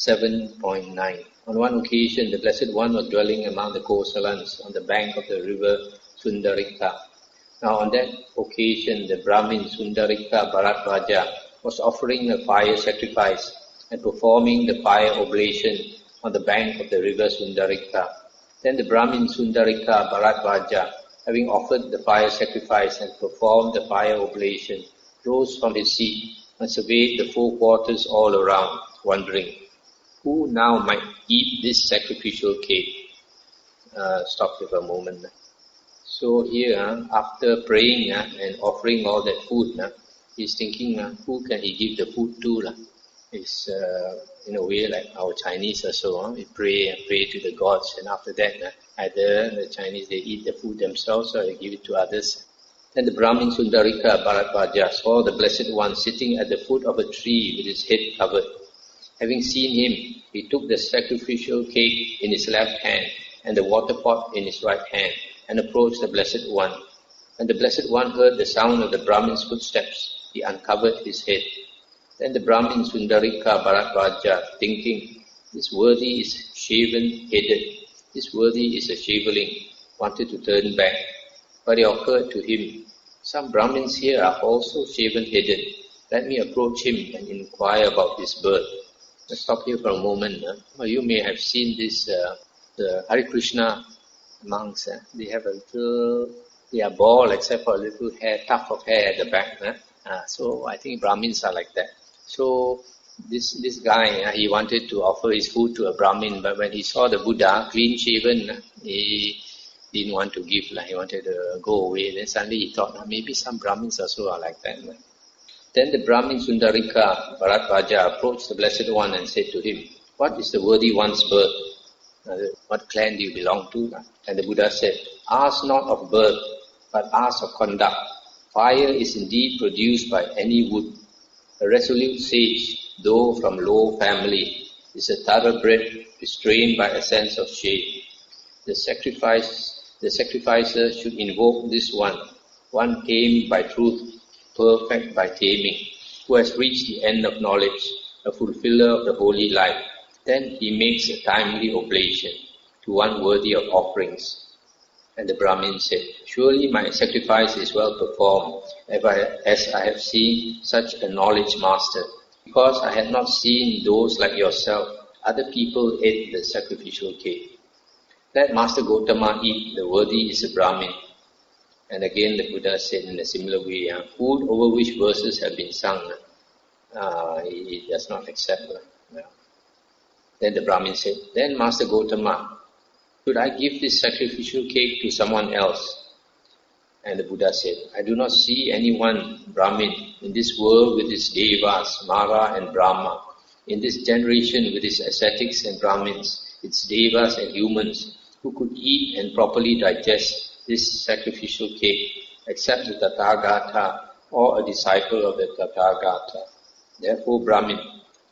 7.9. On one occasion, the Blessed One was dwelling among the Kosalans on the bank of the river Sundarika. Now on that occasion, the Brahmin Sundarika Bharadvaja was offering a fire sacrifice and performing the fire oblation on the bank of the river Sundarika. Then the Brahmin Sundarika Bharadvaja, having offered the fire sacrifice and performed the fire oblation, rose from his seat and surveyed the four quarters all around, wondering, who now might eat this sacrificial cake? Stop here for a moment. So here, after praying and offering all that food, he's thinking, who can he give the food to? It's in a way like our Chinese also. We pray to the gods, and after that, either the Chinese, they eat the food themselves or they give it to others. Then the Brahmin Sundarika Bharadvaja saw the Blessed One sitting at the foot of a tree with his head covered. Having seen him, he took the sacrificial cake in his left hand and the water pot in his right hand and approached the Blessed One. When the Blessed One heard the sound of the Brahmin's footsteps, he uncovered his head. Then the Brahmin Sundarika Bharadvaja, thinking, this worthy is shaven-headed, this worthy is a shaveling, wanted to turn back. But it occurred to him, some Brahmins here are also shaven-headed. Let me approach him and inquire about his birth. Let's stop here for a moment. You may have seen this, the Hare Krishna monks. They have a little, they are bald except for a little hair, tuft of hair at the back. So I think Brahmins are like that. So this guy, he wanted to offer his food to a Brahmin, but when he saw the Buddha clean shaven, he didn't want to give. He wanted to go away. Then suddenly he thought, maybe some Brahmins also are like that. Then the Brahmin Sundarika Bharadvaja approached the Blessed One and said to him, what is the worthy one's birth? What clan do you belong to? And the Buddha said, ask not of birth, but ask of conduct. Fire is indeed produced by any wood. A resolute sage, though from low family, is a thoroughbred restrained by a sense of shame. The sacrificer should invoke this one tamed by truth, perfect by taming, who has reached the end of knowledge, a fulfiller of the holy life. Then he makes a timely oblation to one worthy of offerings. And the Brahmin said, surely my sacrifice is well performed, as I have seen such a knowledge master. Because I had not seen those like yourself, other people ate the sacrificial cake. Let Master Gotama eat, the worthy is a Brahmin. And again the Buddha said in a similar way, food over which verses have been sung, he does not accept. Then the Brahmin said, then Master Gotama, should I give this sacrificial cake to someone else? And the Buddha said, I do not see anyone, Brahmin, in this world with its devas, Mara and Brahma, in this generation with its ascetics and Brahmins, its devas and humans, who could eat and properly digest this sacrificial cake, except the Tathagata or a disciple of the Tathagata. Therefore, Brahmin,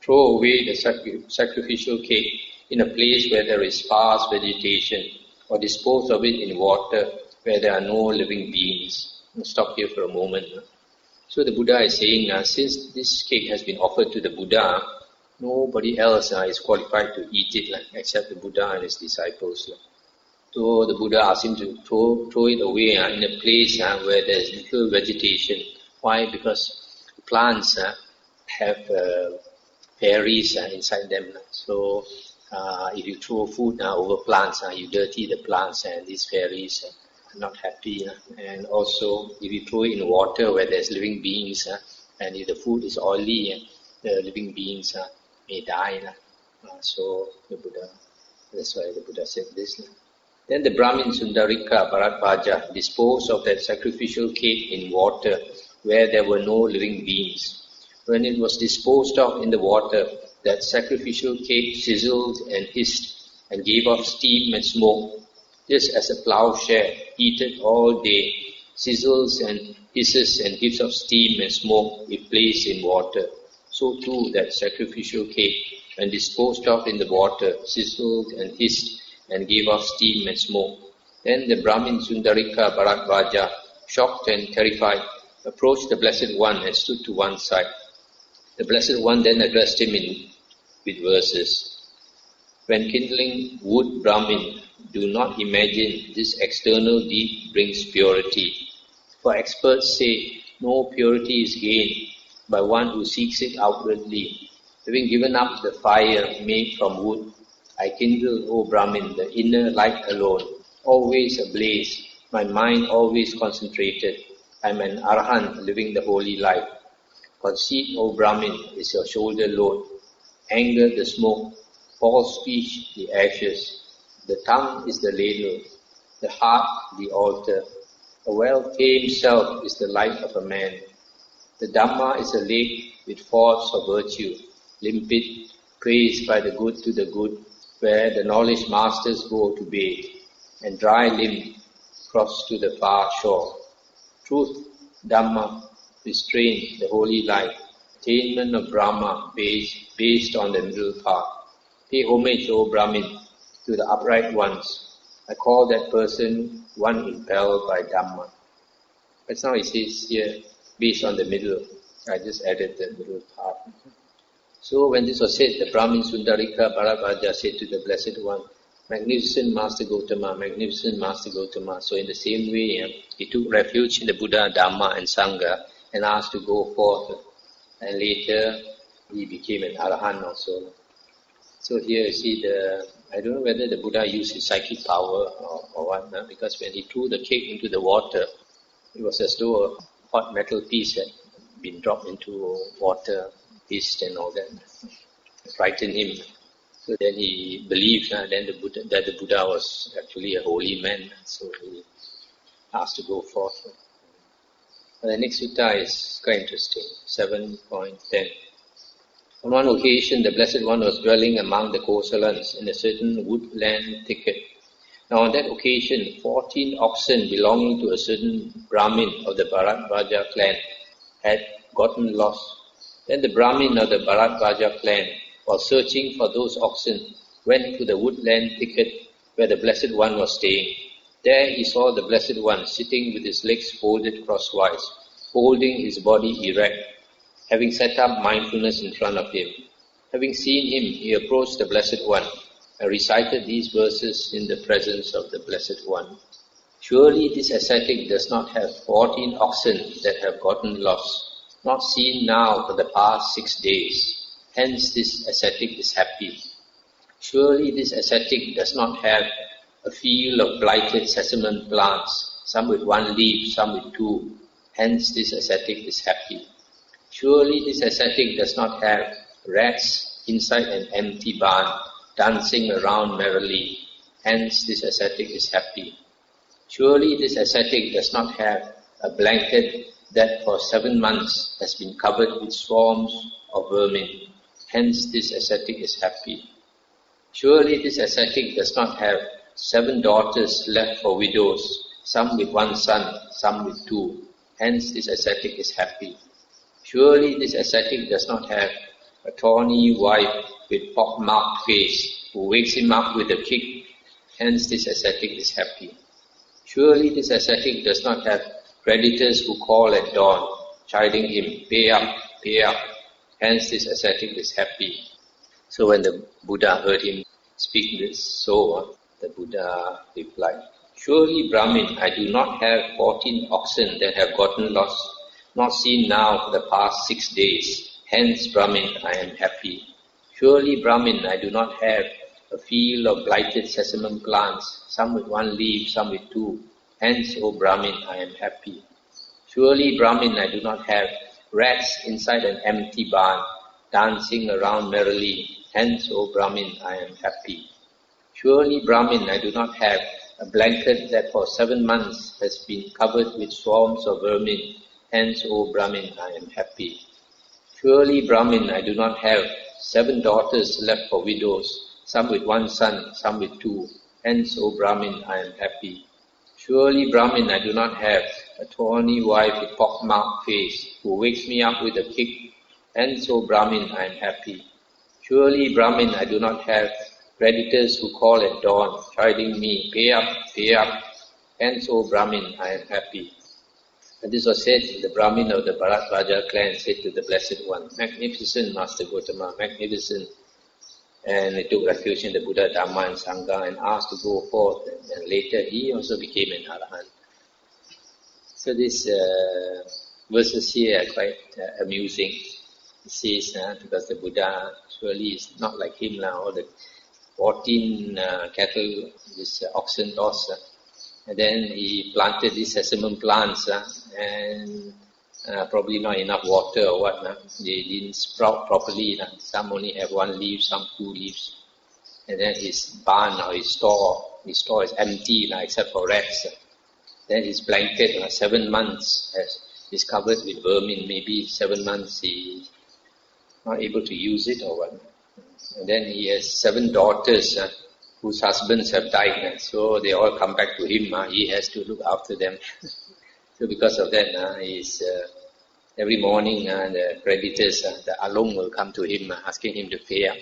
throw away the sacrificial cake in a place where there is sparse vegetation, or dispose of it in water where there are no living beings. I'll stop here for a moment. So the Buddha is saying, since this cake has been offered to the Buddha, nobody else is qualified to eat it except the Buddha and his disciples. So the Buddha asked him to throw it away in a place where there is little vegetation. Why? Because plants have fairies inside them. So if you throw food over plants, you dirty the plants, and these fairies are not happy. And also, if you throw it in water where there's living beings, and if the food is oily, the living beings may die. So the Buddha, that's why the Buddha said this. Then the Brahmin Sundarika Bharadvaja disposed of that sacrificial cake in water where there were no living beings. When it was disposed of in the water, that sacrificial cake sizzled and hissed and gave off steam and smoke, just as a plowshare heated all day sizzles and hisses and gives off steam and smoke if placed in water. So too that sacrificial cake, when disposed of in the water, sizzled and hissed and gave off steam and smoke. Then the Brahmin Sundarika Bharadvaja, shocked and terrified, approached the Blessed One and stood to one side. The Blessed One then addressed him with with verses. When kindling wood, Brahmin, do not imagine this external deed brings purity. For experts say no purity is gained by one who seeks it outwardly. Having given up the fire made from wood, I kindle, O Brahmin, the inner light alone, always ablaze, my mind always concentrated. I am an Arahant living the holy life. Conceit, O Brahmin, is your shoulder load. Anger, the smoke. False speech, the ashes. The tongue is the ladle. The heart, the altar. A well-tamed self is the life of a man. The Dhamma is a lake with fords of virtue, limpid, praised by the good to the good, where the knowledge masters go to bathe, and dry-limbed cross to the far shore. Truth, Dhamma, restraint, the holy life, attainment of Brahma based on the middle path. Pay homage, O Brahmin, to the upright ones. I call that person one impelled by Dhamma. But now it says here, based on the middle. I just added the middle part. So when this was said, the Brahmin Sundarika Bharadvaja said to the Blessed One, Magnificent Master Gautama, Magnificent Master Gautama. So in the same way, he took refuge in the Buddha, Dhamma and Sangha and asked to go forth. And later, he became an Arahant also. So here you see I don't know whether the Buddha used his psychic power or what, because when he threw the cake into the water, it was as though a hot metal piece had been dropped into water, hissed and all that. It frightened him. So then he believed that the Buddha was actually a holy man, so he asked to go forth. And the next sutta is quite interesting, 7.10. On one occasion, the Blessed One was dwelling among the Kosalans in a certain woodland thicket. Now on that occasion, 14 oxen belonging to a certain Brahmin of the Bharadvaja clan had gotten lost. Then the Brahmin of the Bharadvaja clan, while searching for those oxen, went to the woodland thicket where the Blessed One was staying. There he saw the Blessed One sitting with his legs folded crosswise, holding his body erect, having set up mindfulness in front of him. Having seen him, he approached the Blessed One and recited these verses in the presence of the Blessed One. Surely this ascetic does not have 14 oxen that have gotten lost, not seen now for the past 6 days. Hence this ascetic is happy. Surely this ascetic does not have a field of blighted sesamum plants, some with 1 leaf, some with 2. Hence this ascetic is happy. Surely this ascetic does not have rats inside an empty barn, dancing around merrily. Hence this ascetic is happy. Surely this ascetic does not have a blanket that for 7 months has been covered with swarms of vermin. Hence this ascetic is happy. Surely this ascetic does not have 7 daughters left for widows, some with 1 son, some with 2. Hence this ascetic is happy. Surely this ascetic does not have a thorny wife with pock-marked face who wakes him up with a kick. Hence this ascetic is happy. Surely this ascetic does not have creditors who call at dawn, chiding him, pay up, pay up. Hence this ascetic is happy. So when the Buddha heard him speak this, the Buddha replied, Surely Brahmin, I do not have 14 oxen that have gotten lost, not seen now for the past 6 days. Hence Brahmin, I am happy. Surely Brahmin, I do not have a field of blighted sesamum plants, some with 1 leaf, some with 2. Hence, O Brahmin, I am happy. Surely Brahmin, I do not have rats inside an empty barn, dancing around merrily. Hence, O Brahmin, I am happy. Surely Brahmin, I do not have a blanket that for 7 months has been covered with swarms of vermin. Hence, O Brahmin, I am happy. Surely Brahmin, I do not have 7 daughters left for widows, some with 1 son, some with 2. Hence, O Brahmin, I am happy. Surely Brahmin, I do not have a thorny wife with pock-marked face who wakes me up with a kick. Hence, O Brahmin, I am happy. Surely Brahmin, I do not have creditors who call at dawn, chiding me, pay up, pay up. Hence, O Brahmin, I am happy. And this was said, the Brahmin of the Bharadvaja clan said to the Blessed One, Magnificent Master Gautama, magnificent. And he took refuge in the Buddha, Dhamma and Sangha and asked to go forth. And later he also became an Arahant. So these verses here are quite amusing. It says, because the Buddha surely is not like him now, all the 14 cattle, this oxen loss, and then he planted these sesame plants, and probably not enough water or what, they didn't sprout properly, some only have 1 leaf, some 2 leaves, and then his barn or his store is empty except for rats. Then his blanket, 7 months, is covered with vermin, maybe 7 months he not able to use it or what. And then he has 7 daughters whose husbands have died, so they all come back to him. He has to look after them. So because of that, he's, every morning the creditors, the along will come to him asking him to pay up.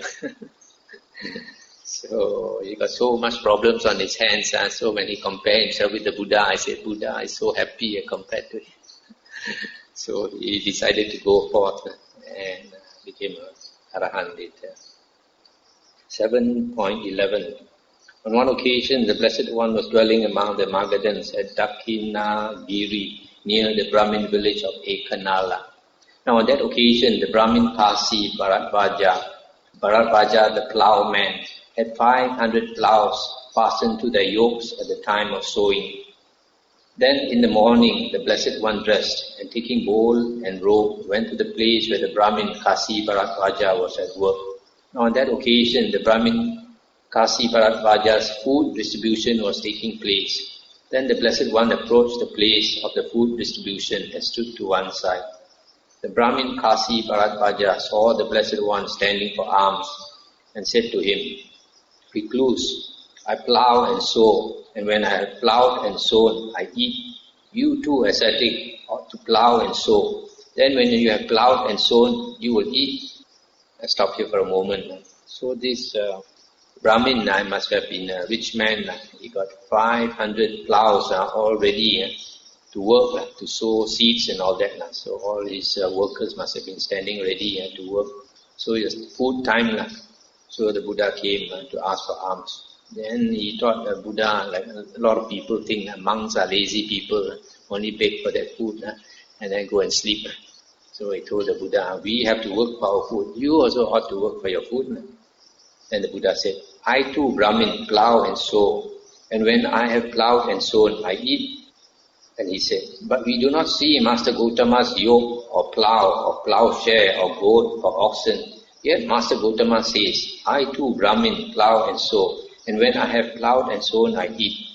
So he got so much problems on his hands. So when he compared himself with the Buddha, I said, Buddha is so happy compared to him. So he decided to go forth and became an Arahant later. 7.11. On one occasion, the Blessed One was dwelling among the Magadhans at Dakinagiri, near the Brahmin village of Ekanala. Now on that occasion, the Brahmin Kasi Bharadvaja the ploughman, had 500 ploughs fastened to their yokes at the time of sowing. Then in the morning, the Blessed One dressed, and taking bowl and robe, went to the place where the Brahmin Kasi Bharadvaja was at work. Now on that occasion, the Brahmin Kasi Bharadvaja's food distribution was taking place. Then the Blessed One approached the place of the food distribution and stood to one side. The Brahmin Kasi Bharadvaja saw the Blessed One standing for alms and said to him, Recluse, I plough and sow, and when I have ploughed and sown, I eat. You too, ascetic, ought to plough and sow. Then when you have ploughed and sown, you will eat. I stop here for a moment. So this Brahmin must have been a rich man. He got 500 ploughs all ready to work, to sow seeds and all that. So all his workers must have been standing ready to work. So it was food time. So the Buddha came to ask for alms. Then he thought the Buddha, like a lot of people think monks are lazy people, only beg for their food and then go and sleep. So he told the Buddha, we have to work for our food. You also ought to work for your food. And the Buddha said, I too, Brahmin, plough and sow. And when I have ploughed and sown, I eat. And he said, but we do not see Master Gautama's yoke or plowshare or goat or oxen. Yet Master Gautama says, I too, Brahmin, plough and sow. And when I have ploughed and sown, I eat.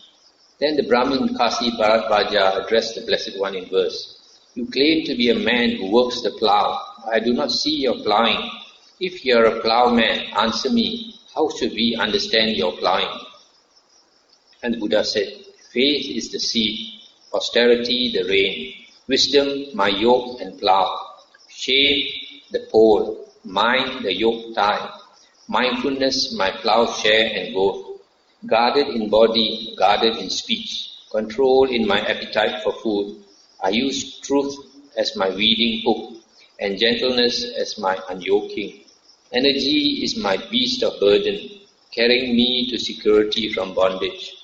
Then the Brahmin Kasi Bharadvaja addressed the Blessed One in verse. You claim to be a man who works the plough. I do not see your ploughing. If you are a ploughman, answer me, how should we understand your ploughing? And the Buddha said, faith is the seed, austerity the rain, wisdom my yoke and plough, shame the pole, mind the yoke tie, mindfulness my plowshare and goad, guarded in body, guarded in speech, control in my appetite for food. I use truth as my weeding hook and gentleness as my unyoking. Energy is my beast of burden, carrying me to security from bondage.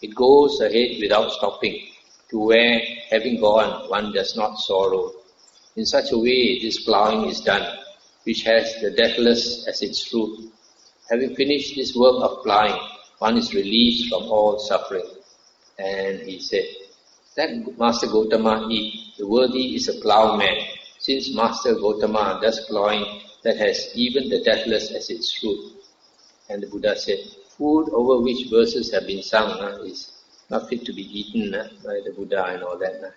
It goes ahead without stopping, to where, having gone, one does not sorrow. In such a way, this ploughing is done, which has the deathless as its fruit. Having finished this work of ploughing, one is released from all suffering. And he said, let Master Gautama eat. The worthy is a ploughman, since Master Gautama does ploughing that has even the deathless as its fruit. And the Buddha said, food over which verses have been sung is not fit to be eaten by the Buddha and all that.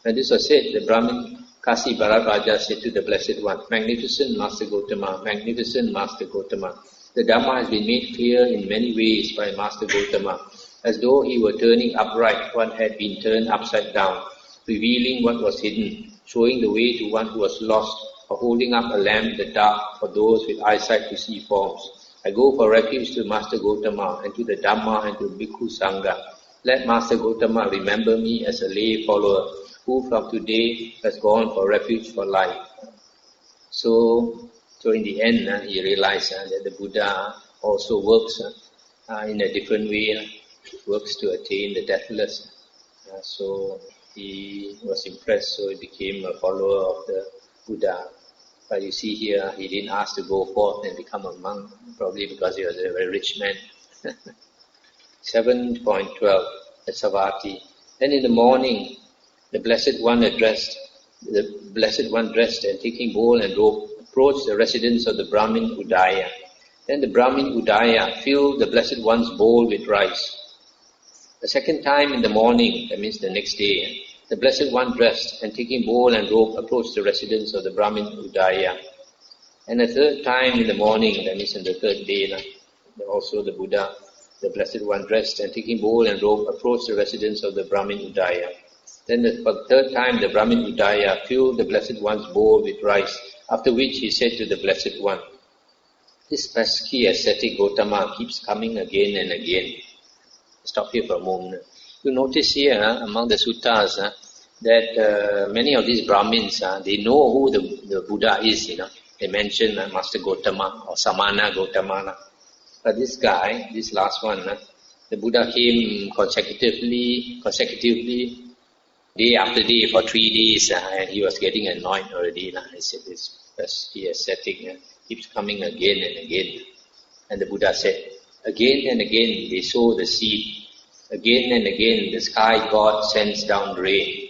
And this was said, the Brahmin Kasi Bharadvaja said to the Blessed One, Magnificent Master Gautama, Magnificent Master Gautama. The Dhamma has been made clear in many ways by Master Gautama, as though he were turning upright what had been turned upside down, revealing what was hidden, showing the way to one who was lost, or holding up a lamp in the dark for those with eyesight to see forms. I go for refuge to Master Gautama and to the Dhamma and to Bhikkhu Sangha. Let Master Gautama remember me as a lay follower who from today has gone for refuge for life. So So in the end, he realized that the Buddha also works in a different way, works to attain the deathless. So he was impressed, so he became a follower of the Buddha. But you see here, he didn't ask to go forth and become a monk, probably because he was a very rich man. 7.12, the Savati. Then in the morning, the Blessed One dressed and taking bowl and robe, approached the residence of the Brahmin Udaya. Then the Brahmin Udaya filled the Blessed One's bowl with rice. The second time in the morning, that means the next day, the Blessed One dressed and taking bowl and robe approached the residence of the Brahmin Udaya. And the third time in the morning, that means on the third day, also the Buddha, the Blessed One dressed and taking bowl and robe approached the residence of the Brahmin Udaya. Then for the third time the Brahmin Udaya filled the Blessed One's bowl with rice, after which he said to the Blessed One, "This pesky ascetic Gautama keeps coming again and again." Stop here for a moment. You notice here among the suttas that many of these Brahmins, they know who the Buddha is, They mention Master Gautama or Samana Gautama. But this guy, this last one, the Buddha came consecutively, day after day for 3 days, and he was getting annoyed already. He said, this pesky ascetic keeps coming again and again. And the Buddha said, again and again they sow the seed. Again and again the sky god sends down rain.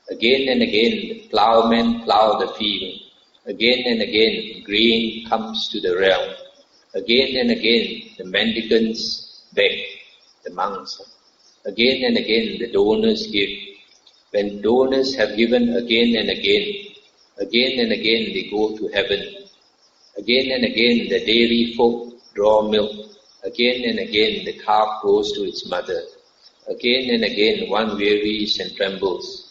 Again and again the plowmen plow the field. Again and again grain comes to the realm. Again and again the mendicants beg, the monks. Again and again the donors give. When donors have given again and again they go to heaven. Again and again the dairy folk draw milk. Again and again the calf goes to its mother. Again and again one wearies and trembles.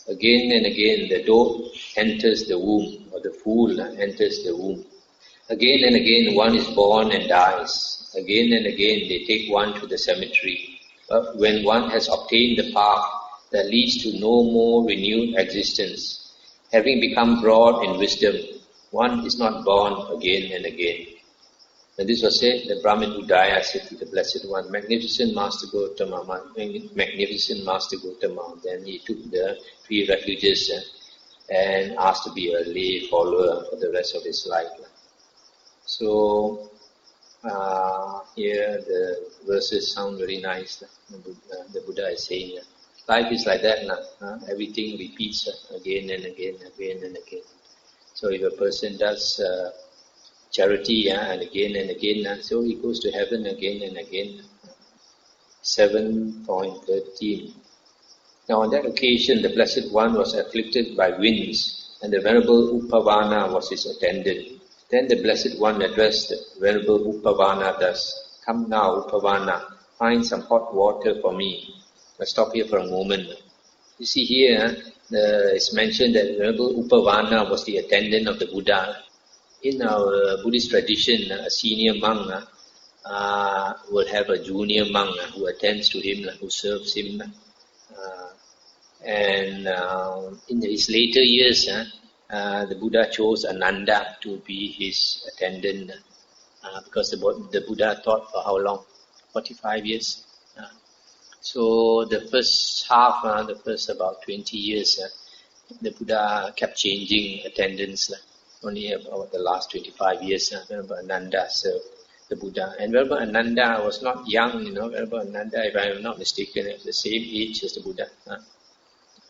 Again and again the doe enters the womb, or the fool enters the womb. Again and again one is born and dies. Again and again they take one to the cemetery. But when one has obtained the path that leads to no more renewed existence, having become broad in wisdom, one is not born again and again. When this was said, the Brahmin Udaya said to the Blessed One, "Magnificent Master Gautama, magnificent Master Gautama." Then he took the 3 refuges and asked to be a lay follower for the rest of his life. So here the verses sound very nice. The Buddha is saying, life is like that. Everything repeats again and again. So if a person does charity and again, so he goes to heaven again and again. 7.13. Now on that occasion the Blessed One was afflicted by winds, and the Venerable Upavana was his attendant. Then the Blessed One addressed the Venerable Upavana thus, "Come now, Upavana, find some hot water for me." Let's stop here for a moment. You see here, it's mentioned that Venerable Upavana was the attendant of the Buddha. In our Buddhist tradition, a senior monk will have a junior monk who attends to him, who serves him. And in his later years, the Buddha chose Ananda to be his attendant because the Buddha taught for how long? 45 years. So the first half, the first about 20 years, the Buddha kept changing attendants. Only about the last 25 years, Venerable Ananda served the Buddha. And Venerable Ananda was not young, Venerable Ananda, if I am not mistaken, at the same age as the Buddha.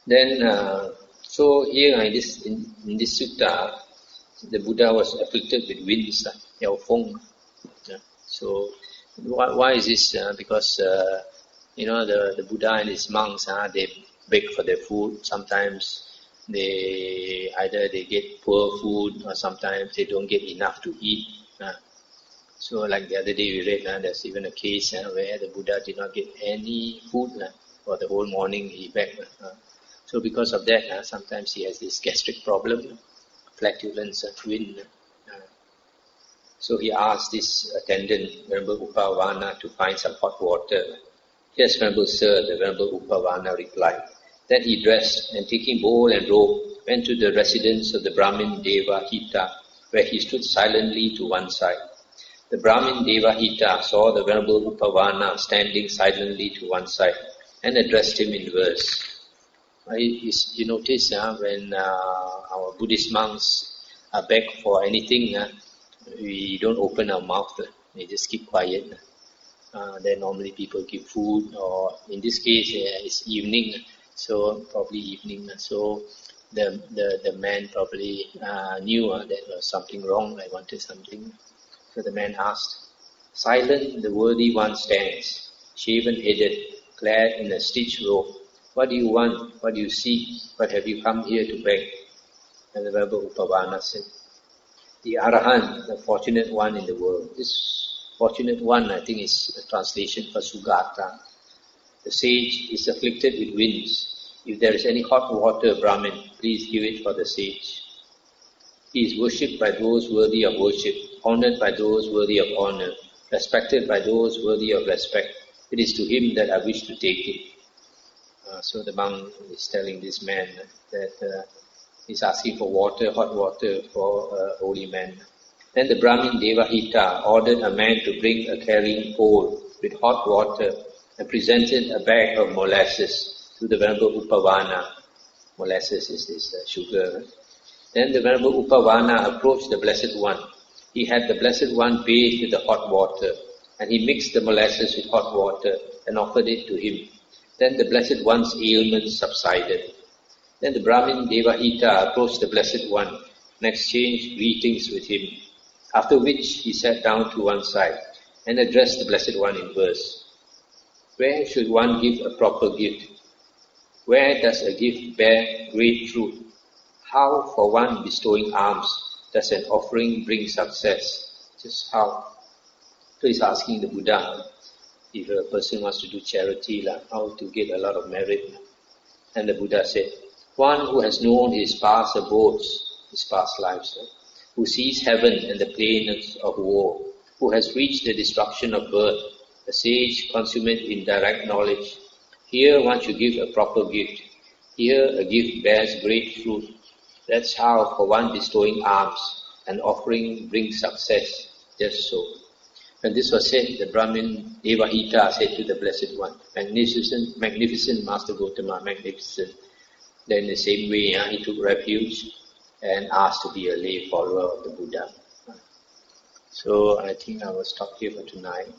Then, so here in this sutta, the Buddha was afflicted with winds, Yao Feng. So why is this? Because the Buddha and his monks, they beg for their food. Sometimes they get poor food, or sometimes they don't get enough to eat. So like the other day we read, there's even a case where the Buddha did not get any food for the whole morning. He begged. So because of that, sometimes he has this gastric problem, flatulence, wind. So he asked this attendant, Venerable Upavana, to find some hot water. "Yes, Venerable Sir," the Venerable Upavana replied. Then he dressed, and taking bowl and robe, went to the residence of the Brahmin Deva Hita, where he stood silently to one side. The Brahmin Devahita saw the Venerable Upavana standing silently to one side and addressed him in verse. You notice when our Buddhist monks beg for anything, we don't open our mouth, we just keep quiet. Then normally people give food, or in this case it's evening, so probably evening. So the man probably knew that there was something wrong, I wanted something. So the man asked, "Silent the worthy one stands, shaven-headed, clad in a stitched robe. What do you want? What do you seek? What have you come here to beg?" And the Venerable Upavana said, "The Arahant, the fortunate one in the world." This fortunate one, I think, is a translation for Sugata. The sage is afflicted with winds. If there is any hot water, Brahmin, please give it for the sage. He is worshipped by those worthy of worship, honored by those worthy of honor, respected by those worthy of respect. It is to him that I wish to take it. So the monk is telling this man that he's asking for water, hot water for a holy man. Then the Brahmin Devahita ordered a man to bring a carrying pole with hot water and presented a bag of molasses to the Venerable Upavana. Molasses is this sugar. Then the Venerable Upavana approached the Blessed One. He had the Blessed One bathed with the hot water, and he mixed the molasses with hot water and offered it to him. Then the Blessed One's ailments subsided. Then the Brahmin Devahita approached the Blessed One and exchanged greetings with him, after which he sat down to one side and addressed the Blessed One in verse. Where should one give a proper gift? Where does a gift bear great fruit? How, for one bestowing alms, does an offering bring success? Just how? So he's asking the Buddha, if a person wants to do charity, how to get a lot of merit. And the Buddha said, one who has known his past abodes, his past lives, who sees heaven and the plains of war, who has reached the destruction of birth, a sage consummate in direct knowledge. Here one should give a proper gift. Here a gift bears great fruit. That's how, for one bestowing alms, an offering brings success. Just so. When this was said, the Brahmin Devahita said to the Blessed One, magnificent, magnificent Master Gautama, magnificent. Then in the same way, he took refuge and asked to be a lay follower of the Buddha. So I think I will stop here for tonight.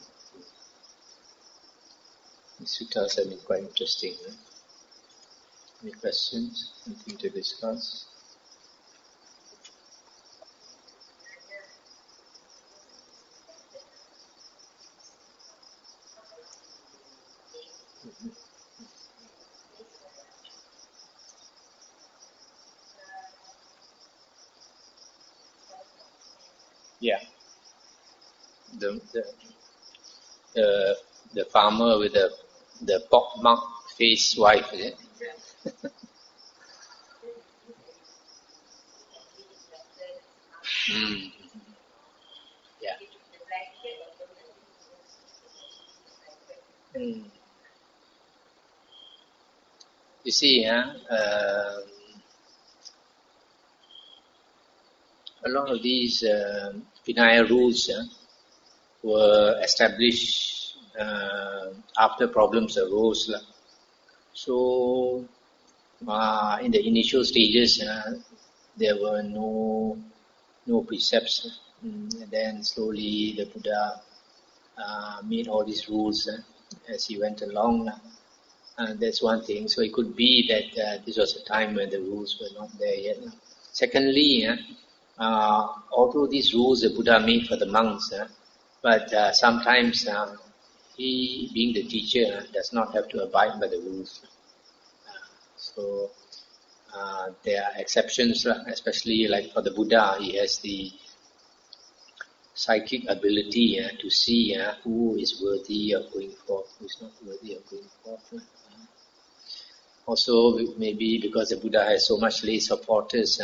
The suttas have been quite interesting. Any questions? Anything to discuss? Yeah. The farmer with the pock-marked face wife, is it? Yeah. You see, a lot of these Vinaya rules were established after problems arose. So, in the initial stages, there were no precepts. And then slowly the Buddha made all these rules as he went along. That's one thing. So it could be that this was a time when the rules were not there yet. Secondly, although these rules the Buddha made for the monks, but sometimes he, being the teacher, does not have to abide by the rules. So there are exceptions, especially like for the Buddha, he has the psychic ability to see who is worthy of going forth, who is not worthy of going forth. Also, maybe because the Buddha has so much lay supporters,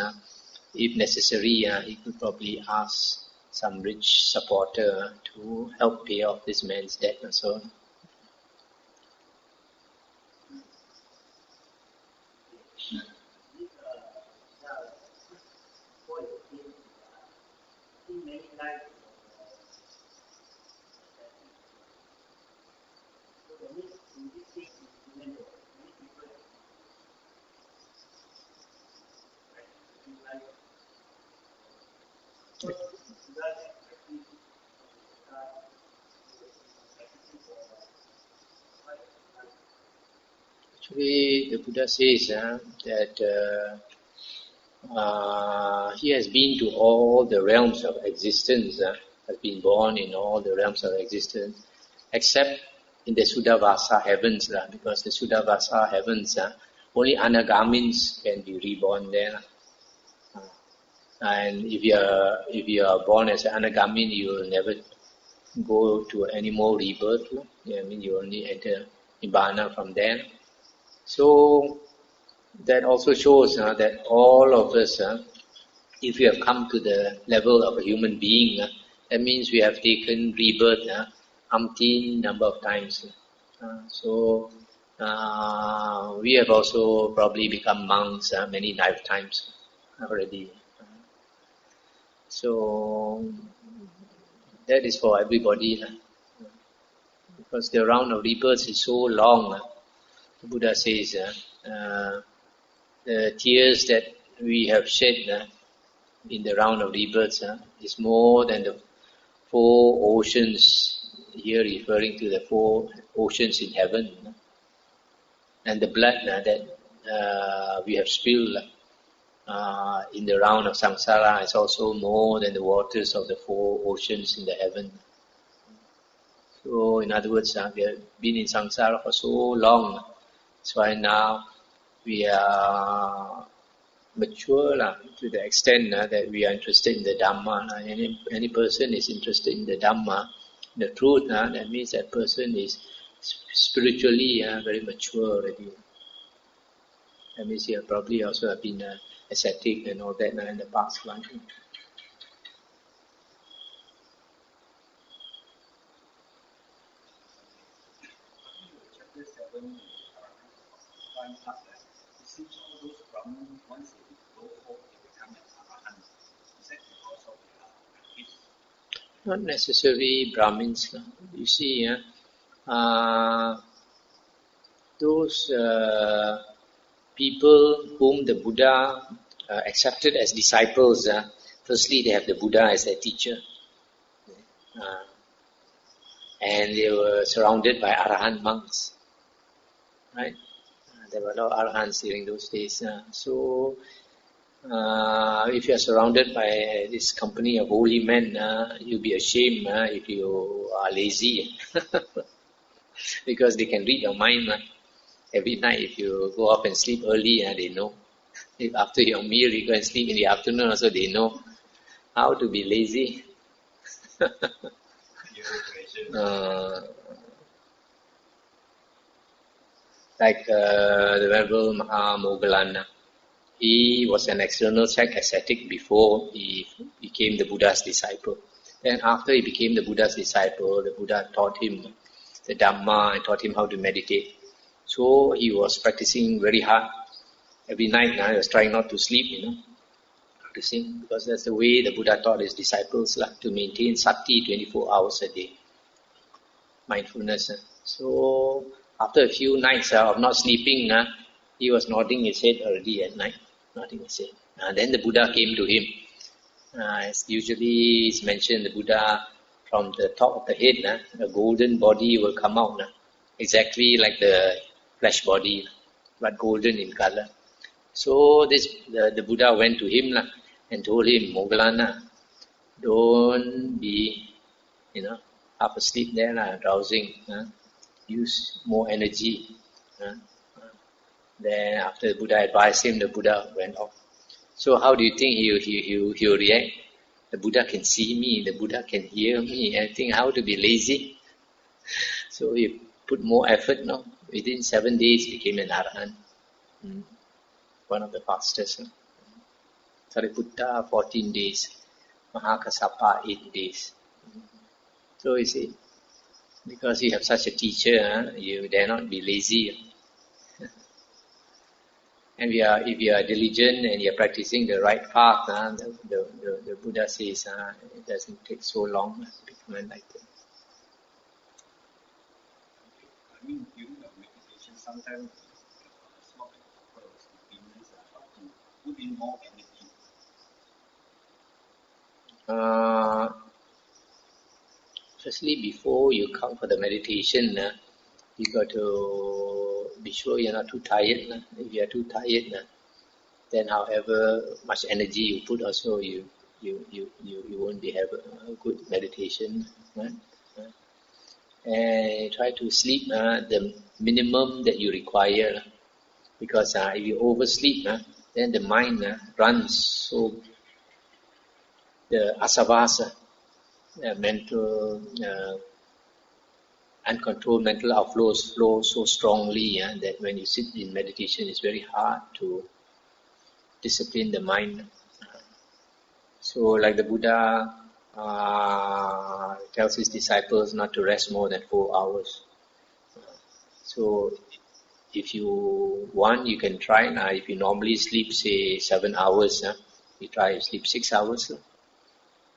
if necessary, he could probably ask some rich supporter to help pay off this man's debt and so on. Actually, the Buddha says that he has been to all the realms of existence, has been born in all the realms of existence, except in the Suddhavasa heavens, because the Suddhavasa heavens, only Anagamins can be reborn there. And if you are born as an Anagamin, you will never go to any more rebirth. You only enter Nibbana from there. So that also shows that all of us, if we have come to the level of a human being, that means we have taken rebirth umpteen number of times. So we have also probably become monks many lifetimes already. So that is for everybody. Because the round of rebirths is so long. The Buddha says the tears that we have shed in the round of rebirths is more than the 4 oceans, here referring to the 4 oceans in heaven. And the blood that we have spilled in the round of samsara is also more than the waters of the 4 oceans in the heaven. So, in other words, we have been in samsara for so long. That's why now we are mature to the extent that we are interested in the Dhamma. Any person is interested in the Dhamma, the truth, that means that person is spiritually very mature already. That means you probably also have been ascetic and all that in the past life. Chapter 7, one part, it seems all those Brahmins, once they go forth, they become an Arahant. Is that because of their gifts? Not necessarily Brahmins. You see, those people whom the Buddha accepted as disciples, firstly they have the Buddha as their teacher. And they were surrounded by Arahant monks. Right? There were a lot of Arahants during those days. So, if you are surrounded by this company of holy men, you'll be ashamed if you are lazy. Because they can read your mind. Every night if you go up and sleep early, they know. If after your meal you go and sleep in the afternoon also, they know how to be lazy. Like the Venerable Mahamoggallana, he was an external sect ascetic before he became the Buddha's disciple. Then after he became the Buddha's disciple, the Buddha taught him the Dhamma and taught him how to meditate. So he was practicing very hard. Every night he was trying not to sleep, practicing, because that's the way the Buddha taught his disciples to maintain sati 24 hours a day. Mindfulness. So after a few nights of not sleeping, he was nodding his head already at night. Nodding his head. Then the Buddha came to him. As usually is mentioned, the Buddha, from the top of the head, a golden body will come out. Exactly like the flesh body, but golden in color. So the Buddha went to him and told him, Moggallana, don't be, half asleep there, drowsing. Use more energy. Then after the Buddha advised him, the Buddha went off. So how do you think he'll react? The Buddha can see me, the Buddha can hear me, and think how to be lazy. So he put more effort. Within 7 days became an Arahant. One of the fastest. Sariputta 14 days. Mahakassapa 8 days. So you see, because you have such a teacher, you dare not be lazy. And if you are diligent and you are practicing the right path, the Buddha says it doesn't take so long to become enlightened. I mean, during the meditation, sometimes it's not proper how to put in more energy. Firstly, before you come for the meditation, you got to be sure you're not too tired. If you are too tired, then however much energy you put also, you won't be have a good meditation. And try to sleep the minimum that you require, because if you oversleep, then the mind runs. So the asavas, mental uncontrolled mental outflows flow so strongly that when you sit in meditation, it's very hard to discipline the mind. So like the Buddha tells his disciples not to rest more than 4 hours. So if you want, you can try. If you normally sleep, say 7 hours, you try to sleep 6 hours.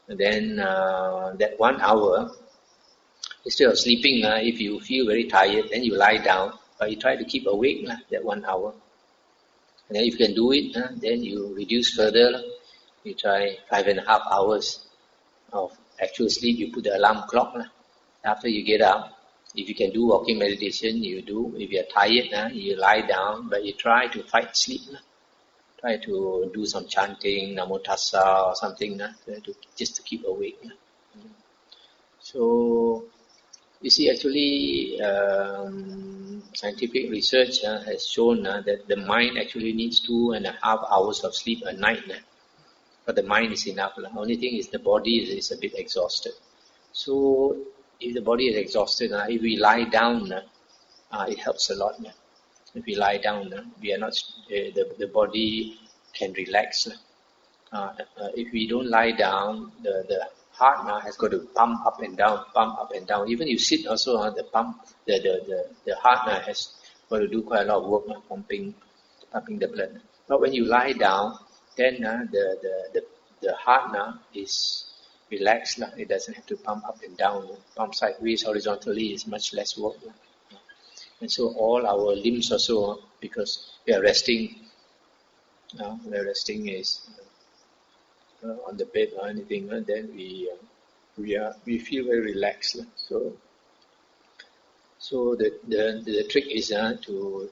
And then that 1 hour, instead of sleeping, if you feel very tired, then you lie down, but you try to keep awake that 1 hour. And then if you can do it, then you reduce further. You try 5.5 hours of actual sleep. You put the alarm clock. After you get up, if you can do walking meditation, you do. If you are tired, you lie down, but you try to fight sleep. Try to do some chanting, Namo Tassa or something, just to keep awake. So, you see, actually, scientific research has shown that the mind actually needs 2.5 hours of sleep a night. But the mind is enough. The only thing is the body is a bit exhausted. So, if the body is exhausted, if we lie down, it helps a lot. If we lie down, we are not the body can relax. If we don't lie down, the heart has got to pump up and down, pump up and down. Even you sit also, the heart has got to do quite a lot of work, pumping the blood. But when you lie down, then the heart is relaxed. It doesn't have to pump up and down. Pump sideways, horizontally is much less work. And so all our limbs also, because we are resting, is on the bed or anything, then we feel very relaxed. So the trick is to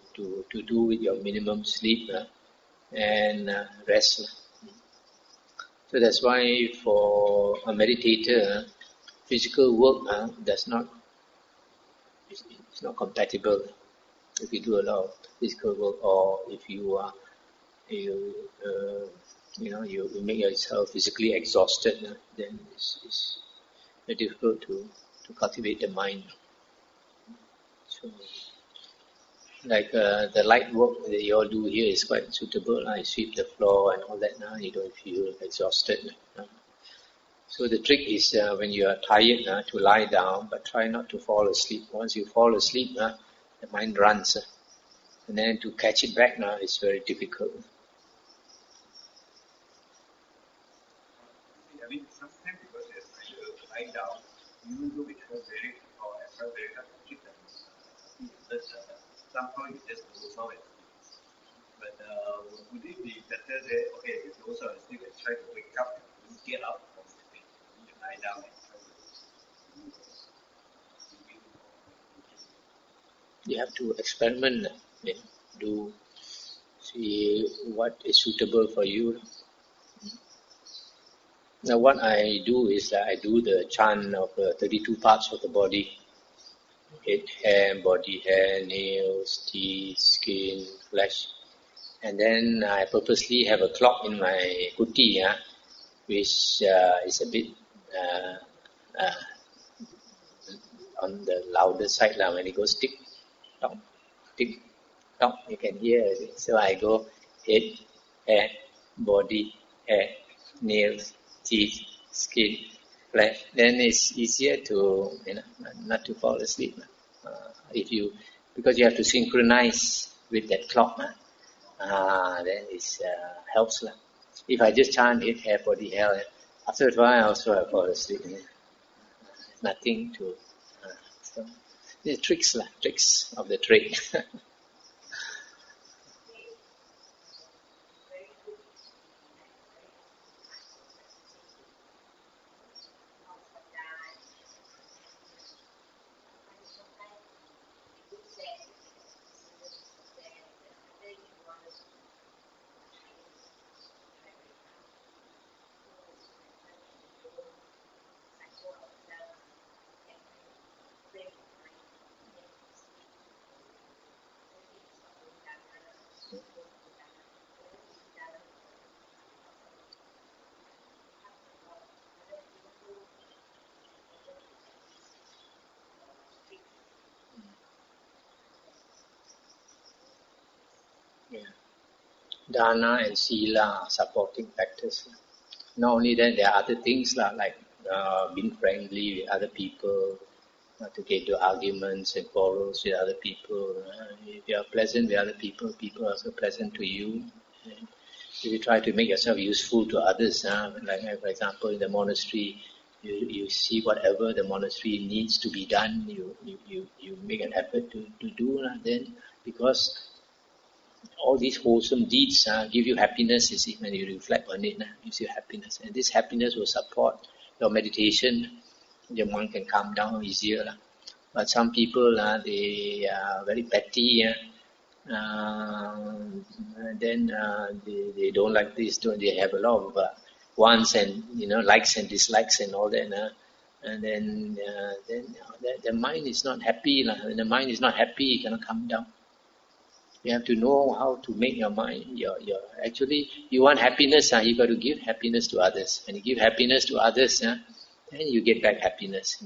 do with your minimum sleep and rest. So that's why for a meditator, physical work it's not compatible. If you do a lot of physical work, or if you make yourself physically exhausted, then it's very difficult to cultivate the mind. So, like the light work that you all do here is quite suitable. I sweep the floor and all that. You don't feel exhausted. So the trick is when you are tired to lie down, but try not to fall asleep. Once you fall asleep, the mind runs, and then to catch it back is very difficult. I mean, sometimes because you lie down, even though it feels very hard to keep them, somehow you just doze off. But would it be better that, okay, you doze off and sleep and try to wake up and get up from sleeping? You lie down and try to You have to experiment, do see what is suitable for you. Now what I do is that I do the chant of 32 parts of the body. Head, hair, body hair, nails, teeth, skin, flesh. And then I purposely have a clock in my kuti, which is a bit on the louder side when it goes tick, tock, you can hear it. So I go head, hair, body, hair, nails, teeth, skin, flesh. Then it's easier to not to fall asleep. Because you have to synchronize with that clock, then it helps. If I just chant head, hair, body, hair, after a while also I fall asleep. Nothing to. So the tricks of the trade. Dana and Sila are supporting factors. Not only that, there are other things like being friendly with other people, not to get into arguments and quarrels with other people. If you are pleasant with other people, people are also pleasant to you. If you try to make yourself useful to others, like for example in the monastery, you see whatever the monastery needs to be done, you make an effort to do. Then because all these wholesome deeds give you happiness, you see, when you reflect on it, gives you happiness. And this happiness will support your meditation. Your mind can calm down easier. But some people, they are very petty. Then they don't like this. They have a lot of wants and likes and dislikes and all that. And then the mind is not happy. When the mind is not happy, it cannot come down. You have to know how to make your mind. Actually, you want happiness. You got to give happiness to others. When you give happiness to others, then you get back happiness.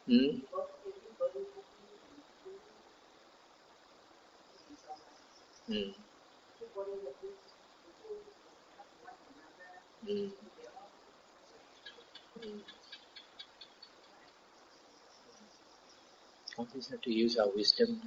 Mm. Mm. Mm. Mm. Always have to use our wisdom.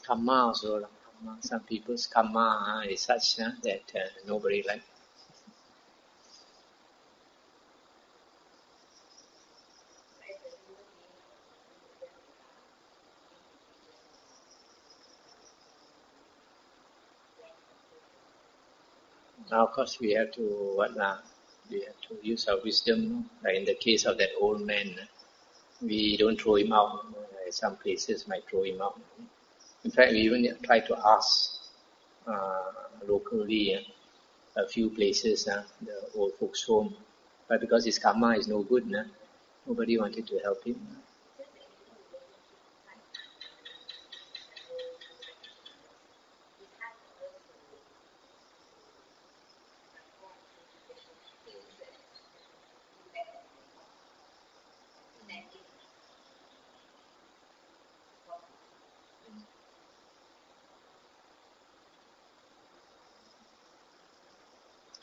Karma also. Karma. Some people's karma is such that nobody likes. Now, of course, we have to we have to use our wisdom. Like in the case of that old man, we don't throw him out. Some places might throw him out. In fact, we even try to ask locally a few places, the old folks' home, but because his karma is no good, nobody wanted to help him.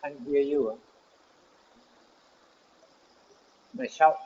Can't hear you. Shout.